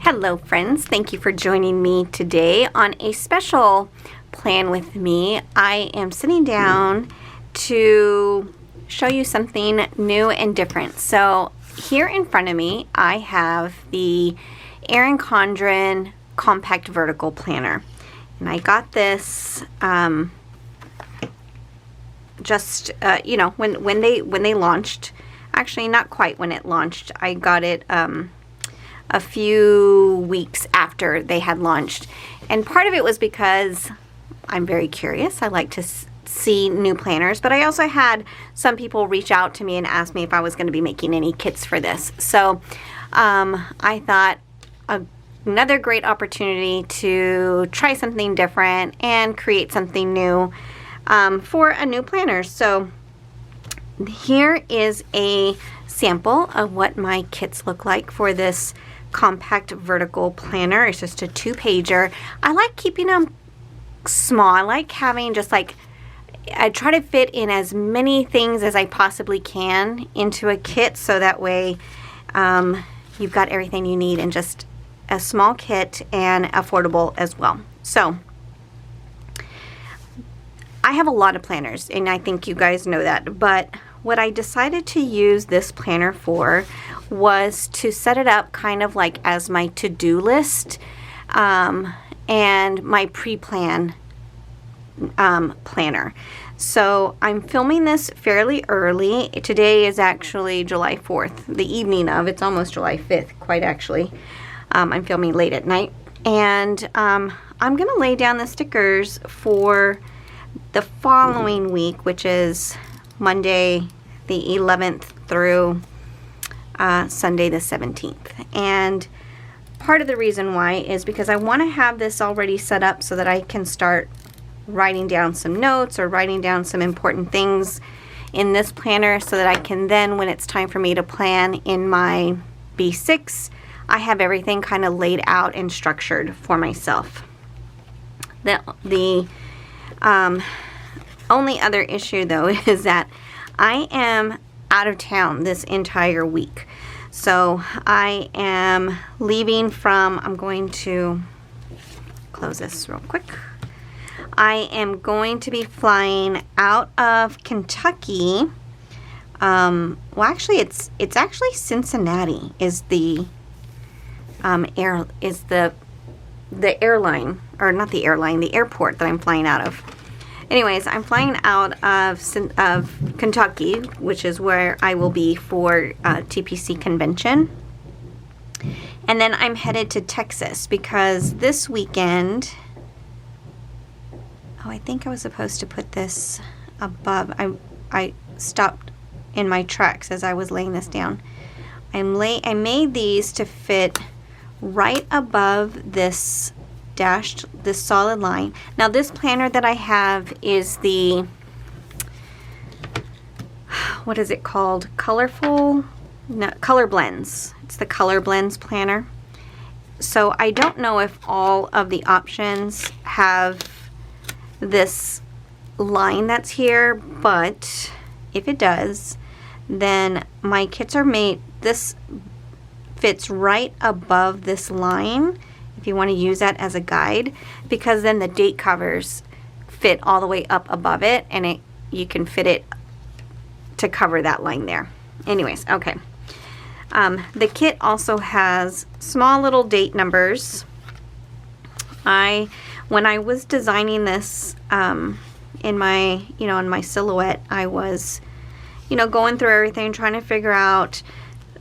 Hello friends, thank you for joining me today on a special plan with me. I am sitting down to show you something new and different. So here in front of me I have the Erin Condren Compact Vertical Planner, and I got this when they launched. Actually, not quite when it launched. I got it a few weeks after they had launched, and part of it was because I'm very curious. I like to see new planners, but I also had some people reach out to me and ask me if I was going to be making any kits for this. So I thought another great opportunity to try something different and create something new for a new planner. So here is a sample of what my kits look like for this compact vertical planner. It's just a 2-pager. I like keeping them small. I like having I try to fit in as many things as I possibly can into a kit, so that way you've got everything you need in just a small kit and affordable as well. So I have a lot of planners, and I think you guys know that, but what I decided to use this planner for was to set it up kind of like as my to-do list and my pre-plan planner. So I'm filming this fairly early. Today is actually July 4th, the evening of. It's almost July 5th, quite actually. I'm filming late at night, and I'm gonna lay down the stickers for the following week, which is Monday the 11th through Sunday the 17th. And part of the reason why is because I want to have this already set up so that I can start writing down some notes or writing down some important things in this planner, so that I can then, when it's time for me to plan in my B6, I have everything kind of laid out and structured for myself. The only other issue though is that I am out of town this entire week. So I am leaving from, I'm going to close this real quick. I am going to be flying out of Kentucky. Well, actually it's actually Cincinnati is the the airline, or not the airline, the airport that I'm flying out of. Anyways, I'm flying out of Kentucky, which is where I will be for TPC convention. And then I'm headed to Texas because this weekend, I think I was supposed to put this above. I stopped in my tracks as I was laying this down. I made these to fit right above this solid line. Now this planner that I have is the, what is it called? Color Blends. It's the Color Blends planner. So I don't know if all of the options have this line that's here, but if it does, then my kits are made, this fits right above this line if you want to use that as a guide, because then the date covers fit all the way up above it, and you can fit it to cover that line there. Anyways, okay. The kit also has small little date numbers. When I was designing this in my silhouette, I was going through everything, trying to figure out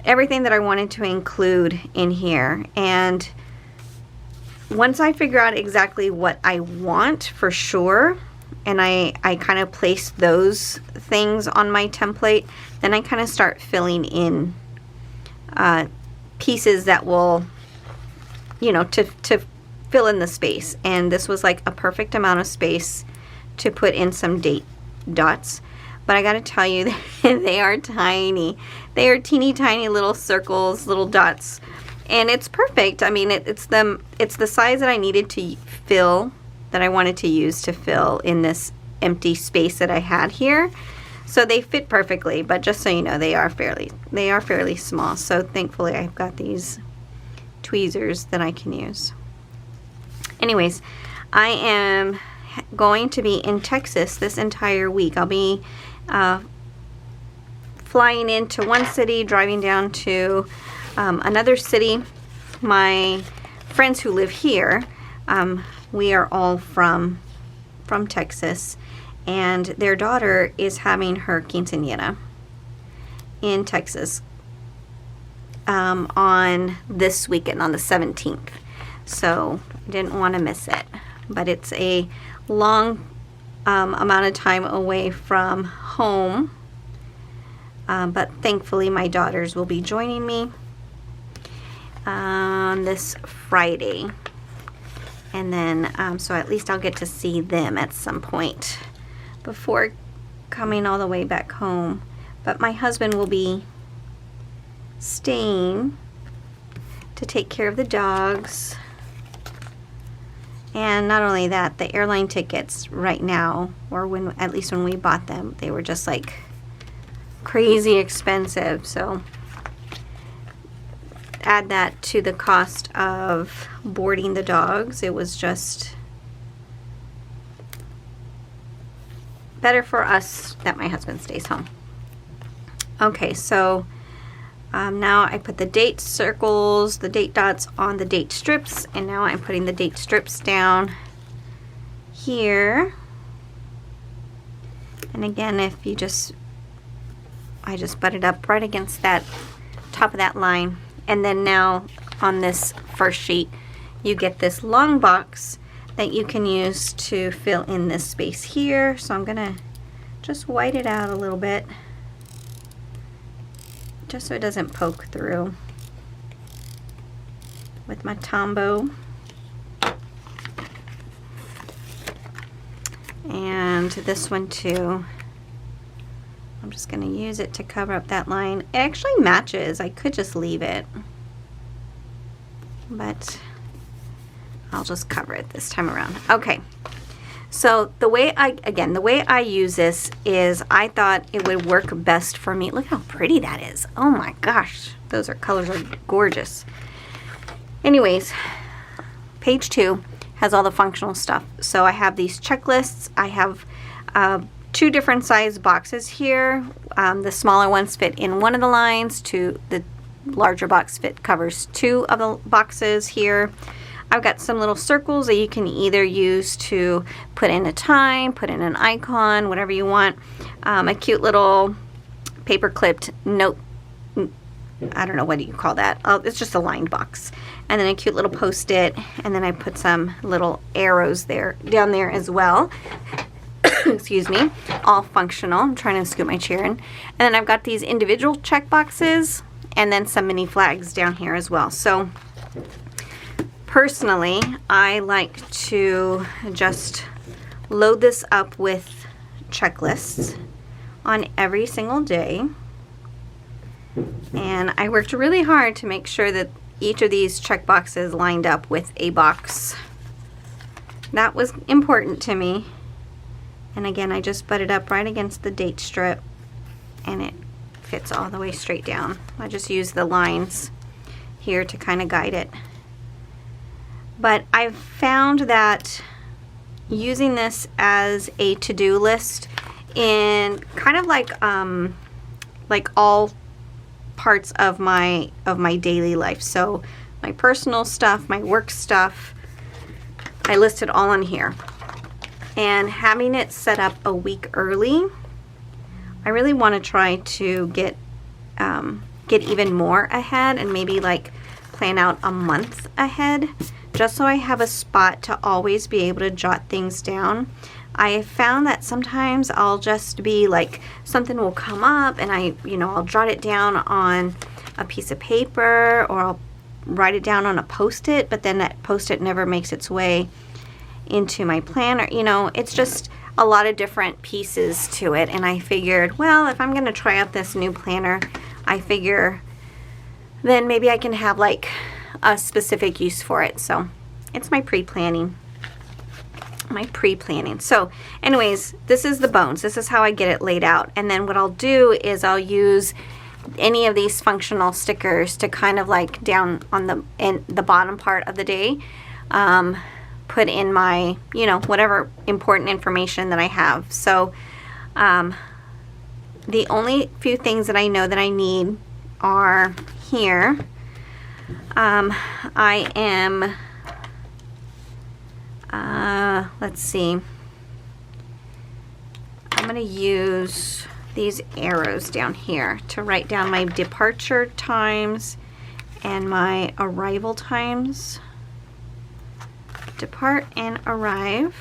everything that I wanted to include in here. And once I figure out exactly what I want for sure, and I kind of place those things on my template, then I kind of start filling in pieces that will, to fill in the space. And this was like a perfect amount of space to put in some date dots. But I gotta tell you, they are tiny. They are teeny tiny little circles, little dots. And it's perfect. I mean, it's the size that I needed to fill, that I wanted to use to fill in this empty space that I had here. So they fit perfectly, but just so you know, they are fairly small. So thankfully I've got these tweezers that I can use. Anyways, I am going to be in Texas this entire week. I'll be flying into one city, driving down to another city. My friends who live here, we are all from Texas, and their daughter is having her quinceañera in Texas on this weekend, on the 17th. So I didn't want to miss it. But it's a long amount of time away from home. But thankfully my daughters will be joining me on this Friday. And then, so at least I'll get to see them at some point before coming all the way back home. But my husband will be staying to take care of the dogs. And not only that, the airline tickets right now, or when, at least when we bought them, they were just like crazy expensive. So add that to the cost of boarding the dogs. It was just better for us that my husband stays home. Okay, so now I put the date circles, the date dots on the date strips, and now I'm putting the date strips down here. And again, if you I just butt it up right against that top of that line. And then now on this first sheet, you get this long box that you can use to fill in this space here. So I'm gonna just white it out a little bit, just so it doesn't poke through with my Tombow. And this one too. I'm just going to use it to cover up that line. It actually matches. I could just leave it, but I'll just cover it this time around. Okay. So the way I use this is I thought it would work best for me. Look how pretty that is. Oh my gosh. Those colors are gorgeous. Anyways, page 2 has all the functional stuff. So I have these checklists. I have 2 different size boxes here. The smaller ones fit in one of the lines. The larger box covers 2 of the boxes here. I've got some little circles that you can either use to put in a time, put in an icon, whatever you want. A cute little paper clipped note, I don't know, what do you call that? It's just a lined box. And then a cute little post-it, and then I put some little arrows down there as well. Excuse me, all functional. I'm trying to scoot my chair in. And then I've got these individual check boxes and then some mini flags down here as well. So personally, I like to just load this up with checklists on every single day. And I worked really hard to make sure that each of these check boxes lined up with a box. That was important to me. And again, I just butt it up right against the date strip, and it fits all the way straight down. I just use the lines here to kind of guide it. But I've found that using this as a to-do list in kind of like all parts of my daily life. So my personal stuff, my work stuff, I list it all on here. And having it set up a week early, I really want to try to get even more ahead, and maybe like plan out a month ahead, just so I have a spot to always be able to jot things down. I have found that sometimes I'll just be like, something will come up and I'll jot it down on a piece of paper, or I'll write it down on a post-it, but then that post-it never makes its way into my planner. It's just a lot of different pieces to it. And I figured, well, if I'm going to try out this new planner, I figure then maybe I can have like a specific use for it. So it's my pre-planning. So anyways, this is the bones. This is how I get it laid out. And then what I'll do is I'll use any of these functional stickers to kind of like down on the bottom part of the day, put in my, you know, whatever important information that I have. So the only few things that I know that I need are here. I am, let's see, I'm going to use these arrows down here to write down my departure times and my arrival times. Depart and arrive.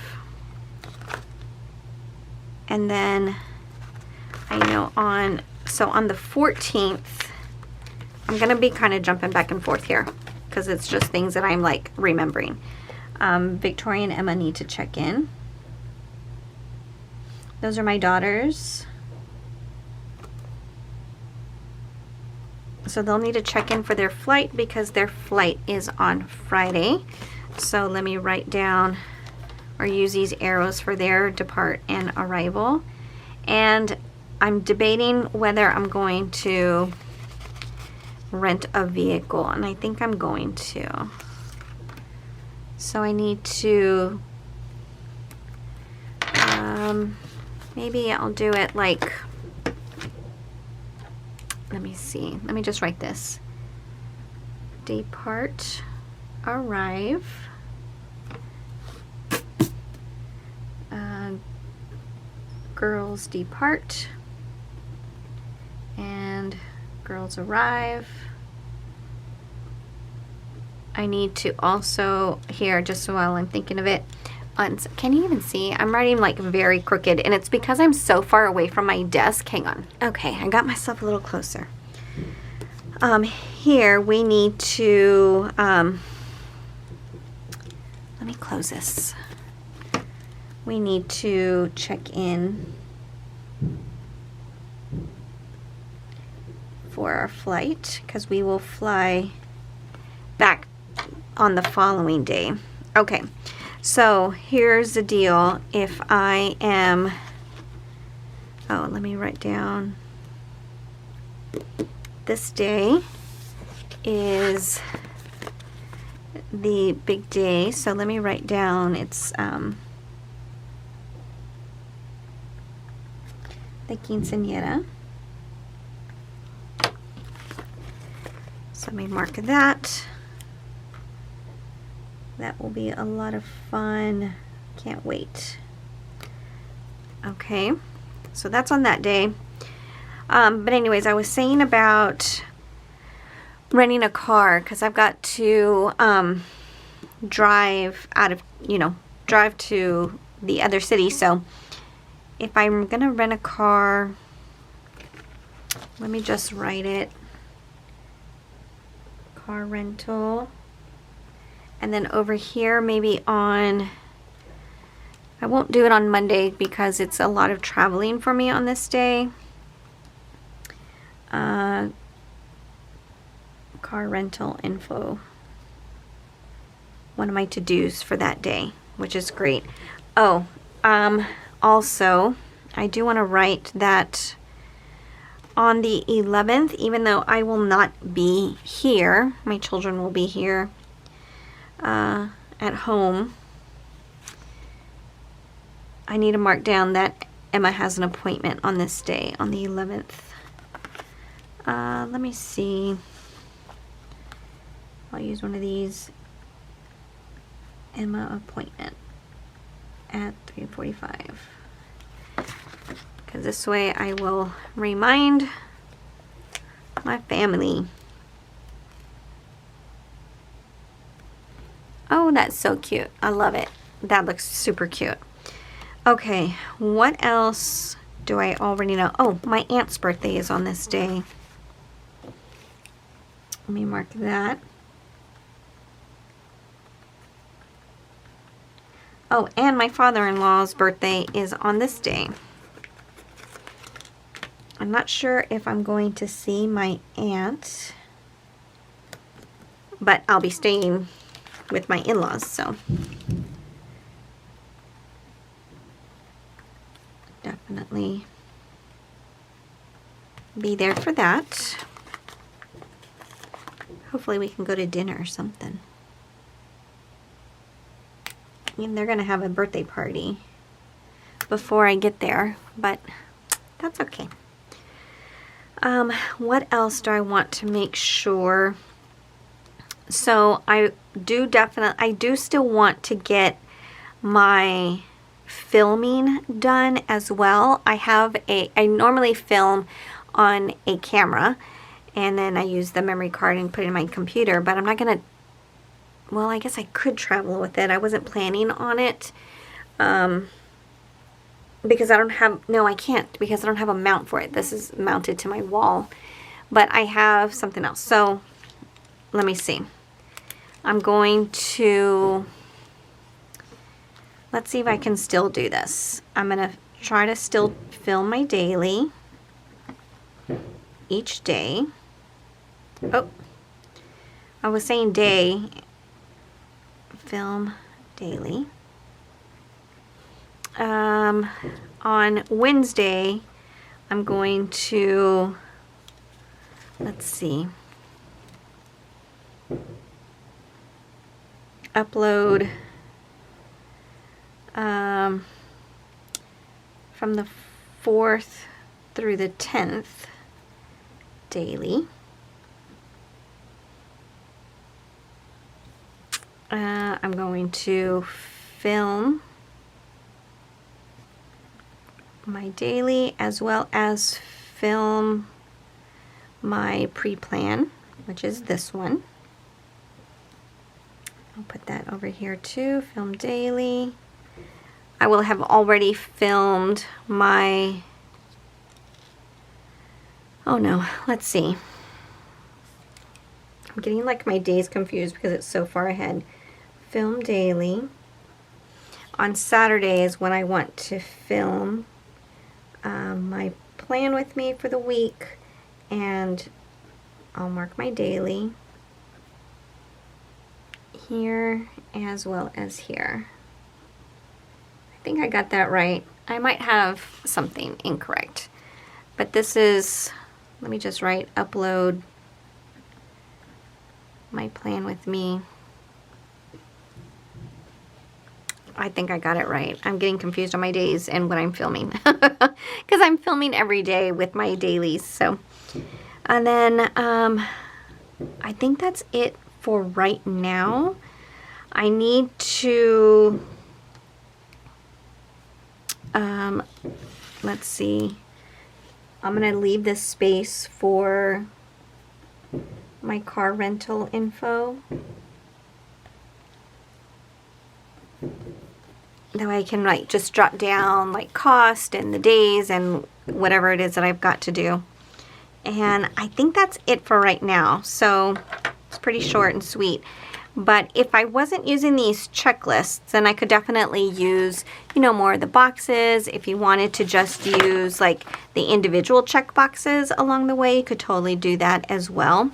And then I know on the 14th, I'm going to be kind of jumping back and forth here because it's just things that I'm like remembering. Victoria and Emma need to check in. Those are my daughters. So they'll need to check in for their flight because their flight is on Friday. So let me write down or use these arrows for their depart and arrival. And I'm debating whether I'm going to rent a vehicle, and I think I'm going to. So I need to, maybe I'll do it like, let me see, let me just write this. Depart, arrive, girls depart, and girls arrive. I need to also, here, just while I'm thinking of it, can you even see? I'm writing like very crooked, and it's because I'm so far away from my desk. Hang on. Okay, I got myself a little closer. Here we need to, let me close this. We need to check in for our flight because we will fly back on the following day. Okay, so here's the deal. If I am, oh, let me write down, this day is the big day, so let me write down, it's the quinceañera. So let me mark that. That will be a lot of fun. Can't wait. Okay, so that's on that day. But anyways, I was saying about renting a car because I've got to drive out of, drive to the other city. So if I'm gonna rent a car, let me just write it. Car rental. And then over here, maybe on, I won't do it on Monday because it's a lot of traveling for me on this day. Car rental info. One of my to-dos for that day, which is great. Oh, also, I do want to write that on the 11th, even though I will not be here, my children will be here at home. I need to mark down that Emma has an appointment on this day, on the 11th. Let me see. I'll use one of these. Emma appointment at 3:45. Because this way I will remind my family. Oh, that's so cute. I love it. That looks super cute. Okay, what else do I already know? Oh, my aunt's birthday is on this day. Let me mark that. Oh, and my father-in-law's birthday is on this day. I'm not sure if I'm going to see my aunt, but I'll be staying with my in-laws, so definitely be there for that. Hopefully we can go to dinner or something. And they're going to have a birthday party before I get there, but that's okay. What else do I want to make sure? So I do still want to get my filming done as well. I normally film on a camera and then I use the memory card and put it in my computer, but I'm not gonna, well, I guess I could travel with it. I wasn't planning on it because I don't have, no, I can't, because I don't have a mount for it. This is mounted to my wall, but I have something else. So let me see. I'm going to, let's see if I can still do this. I'm going to try to still film my daily each day. Oh, I was saying day, film daily. On Wednesday, I'm going to, let's see, upload from the 4th through the 10th daily. I'm going to film my daily as well as film my pre-plan, which is this one. I'll put that over here too, film daily. I will have already filmed my, oh no, let's see. I'm getting like my days confused because it's so far ahead. Film daily. On Saturday is when I want to film my plan with me for the week, and I'll mark my daily here as well as here. I think I got that right. I might have something incorrect, but this is, let me just write upload my plan with me. I think I got it right. I'm getting confused on my days and when I'm filming because I'm filming every day with my dailies. So, and then I think that's it for right now. I need to, let's see. I'm going to leave this space for my car rental info. That way I can like just drop down like cost and the days and whatever it is that I've got to do. And I think that's it for right now. So it's pretty short and sweet. But if I wasn't using these checklists, then I could definitely use, you know, more of the boxes. If you wanted to just use like the individual check boxes along the way, you could totally do that as well.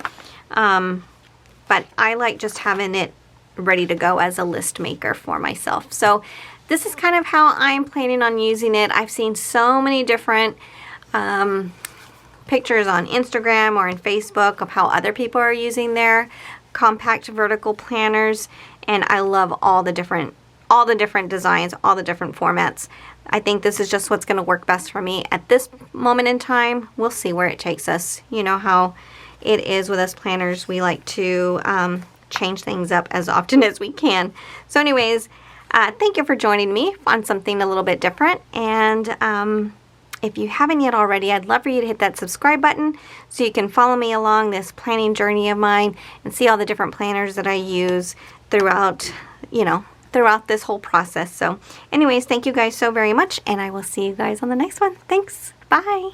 But I like just having it ready to go as a list maker for myself. So this is kind of how I'm planning on using it. I've seen so many different pictures on Instagram or on Facebook of how other people are using their compact vertical planners, and I love all the different designs, all the different formats. I think this is just what's going to work best for me at this moment in time. We'll see where it takes us. You know how it is with us planners. We like to change things up as often as we can. So anyways, thank you for joining me on something a little bit different. And if you haven't yet already, I'd love for you to hit that subscribe button so you can follow me along this planning journey of mine and see all the different planners that I use throughout, throughout this whole process. So anyways, thank you guys so very much, and I will see you guys on the next one. Thanks. Bye.